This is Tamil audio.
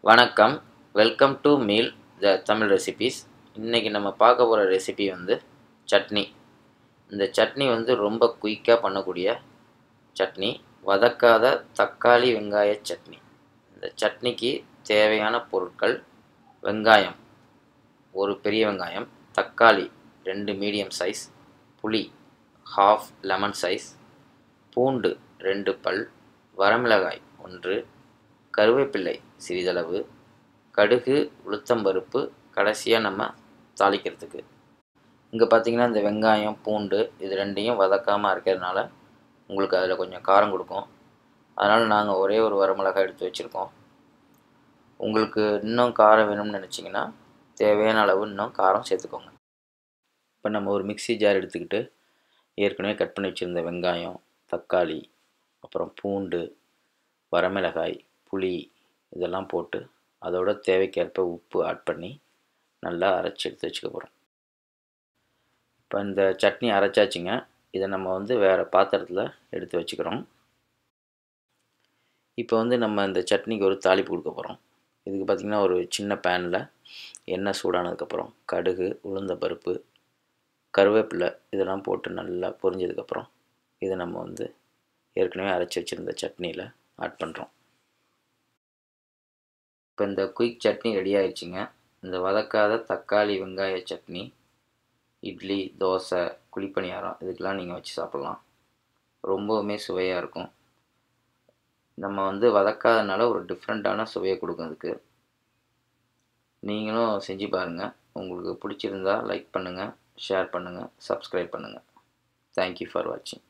வணக்கம், welcome to meal the Tamil recipes. இன்றைக்கி நம்ம பார்க்க போகிற ரெசிபி வந்து சட்னி. இந்த சட்னி வந்து ரொம்ப குயிக்காக பண்ணக்கூடிய சட்னி, வதக்காத தக்காளி வெங்காய சட்னி. இந்த சட்னிக்கு தேவையான பொருட்கள்: வெங்காயம் ஒரு பெரிய வெங்காயம், தக்காளி 2 மீடியம் சைஸ், புளி ½ லெமன் சைஸ், பூண்டு 2 பல், வரமிளகாய் 1, கருவேப்பிள்ளை சிறிதளவு, கடுகு, உளுத்தம்பருப்பு கடைசியாக நம்ம தாளிக்கிறதுக்கு. இங்கே பார்த்தீங்கன்னா இந்த வெங்காயம், பூண்டு இது ரெண்டையும் வதக்காமல் அரைக்கிறதுனால உங்களுக்கு அதில் கொஞ்சம் காரம் கொடுக்கும். அதனால் நாங்கள் ஒரே ஒரு வரமிளகாய் எடுத்து வச்சுருக்கோம். உங்களுக்கு இன்னும் காரம் வேணும்னு நினச்சிங்கன்னா தேவையான அளவு இன்னும் காரம் சேர்த்துக்கோங்க. இப்போ நம்ம ஒரு மிக்ஸி ஜார் எடுத்துக்கிட்டு ஏற்கனவே கட் பண்ணி வச்சுருந்த வெங்காயம், தக்காளி, அப்புறம் பூண்டு, வரமிளகாய், புளி இதெல்லாம் போட்டு அதோட தேவைக்கேற்ப உப்பு ஆட் பண்ணி நல்லா அரைச்சி எடுத்து வச்சுக்க போகிறோம். இப்போ இந்த சட்னி அரைச்சாச்சுங்க. இதை நம்ம வந்து வேறு பாத்திரத்தில் எடுத்து வச்சுக்கிறோம். இப்போ வந்து நம்ம இந்த சட்னிக்கு ஒரு தாளிப்பு கொடுக்க போகிறோம். இதுக்கு பார்த்திங்கன்னா ஒரு சின்ன பேனில் எண்ணெய் சூடானதுக்கப்புறம் கடுகு, உளுந்தம்பருப்பு, கருவேப்பிலை இதெல்லாம் போட்டு நல்லா பொரிஞ்சதுக்கப்புறம் இதை நம்ம வந்து ஏற்கனவே அரைச்சி வச்சுருந்த சட்னியில் ஆட் பண்ணுறோம். இப்போ இந்த குயிக் சட்னி ரெடி ஆயிடுச்சுங்க. இந்த வதக்காத தக்காளி வெங்காய சட்னி இட்லி, தோசை, குழிப்பணியாரம் இதுக்கெலாம் நீங்கள் வச்சு சாப்பிட்லாம். ரொம்பவுமே சுவையாக இருக்கும். நம்ம வந்து வதக்காதனால ஒரு டிஃப்ரெண்ட்டான சுவையை கொடுக்கும் அதுக்கு. நீங்களும் செஞ்சு பாருங்கள். உங்களுக்கு பிடிச்சிருந்தா லைக் பண்ணுங்கள், ஷேர் பண்ணுங்கள், சப்ஸ்கிரைப் பண்ணுங்கள். தேங்க்யூ ஃபார் வாட்சிங்.